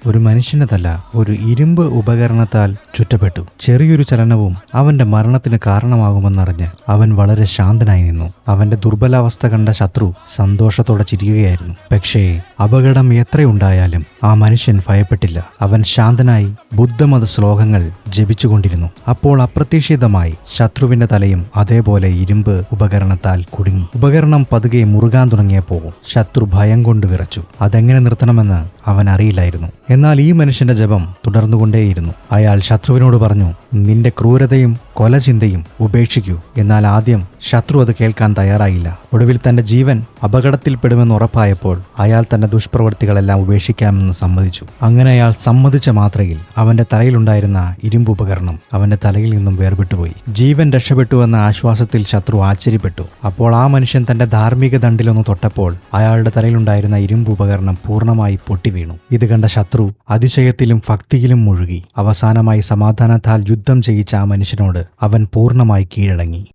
ഒരു മനുഷ്യനതല്ല, ഒരു ഇരുമ്പ് ഉപകരണത്താൽ ചുറ്റപ്പെട്ടു. ചെറിയൊരു ചലനവും അവന്റെ മരണത്തിന് കാരണമാകുമെന്നറിഞ്ഞ് അവൻ വളരെ ശാന്തനായി നിന്നു. അവന്റെ ദുർബലാവസ്ഥ കണ്ട ശത്രു സന്തോഷത്തോടെ ചിരിക്കുകയായിരുന്നു. പക്ഷേ അപകടം എത്രയുണ്ടായാലും ആ മനുഷ്യൻ ഭയപ്പെട്ടില്ല. അവൻ ശാന്തനായി ബുദ്ധമത ശ്ലോകങ്ങൾ ജപിച്ചുകൊണ്ടിരുന്നു. അപ്പോൾ അപ്രതീക്ഷിതമായി ശത്രുവിന്റെ തലയും അതേപോലെ ഇരുമ്പ് ഉപകരണത്താൽ കുടുങ്ങി. ഉപകരണം പതുക്കെ മുറുകാൻ തുടങ്ങിയപ്പോൾ ശത്രു ഭയം കൊണ്ട് വിറച്ചു. അതെങ്ങനെ നിർത്തണമെന്ന് അവൻ അറിയില്ലായിരുന്നു. എന്നാൽ ഈ മനുഷ്യന്റെ ജപം തുടർന്നുകൊണ്ടേയിരുന്നു. അയാൾ ശത്രുവിനോട് പറഞ്ഞു, നിന്റെ ക്രൂരതയും കൊലചിന്തയും ഉപേക്ഷിക്കൂ. എന്നാൽ ആദ്യം ശത്രു അത് കേൾക്കാൻ തയ്യാറായില്ല. ഒടുവിൽ തന്റെ ജീവൻ അപകടത്തിൽപ്പെടുമെന്ന് ഉറപ്പായപ്പോൾ അയാൾ തന്റെ ദുഷ്പ്രവൃത്തികളെല്ലാം ഉപേക്ഷിക്കാമെന്ന് സമ്മതിച്ചു. അങ്ങനെ അയാൾ സമ്മതിച്ച മാത്രയിൽ അവന്റെ തലയിലുണ്ടായിരുന്ന ഇരുമ്പ് ഉപകരണം അവന്റെ തലയിൽ നിന്നും വേർപെട്ടുപോയി. ജീവൻ രക്ഷപ്പെട്ടുവെന്ന ആശ്വാസത്തിൽ ശത്രു ആശ്ചര്യപ്പെട്ടു. അപ്പോൾ ആ മനുഷ്യൻ തന്റെ ധാർമ്മിക ദണ്ഡിലൊന്ന് തൊട്ടപ്പോൾ അയാളുടെ തലയിലുണ്ടായിരുന്ന ഇരുമ്പ് ഉപകരണം പൂർണ്ണമായി പൊട്ടിവീണു. ഇത് കണ്ട ശത്രു അതിശയത്തിലും ഭക്തിയിലും മുഴുകി. അവസാനമായി സമാധാനത്താൽ യുദ്ധം ചെയ്യിച്ച ആ മനുഷ്യനോട് അവൻ പൂർണ്ണമായി കീഴടങ്ങി.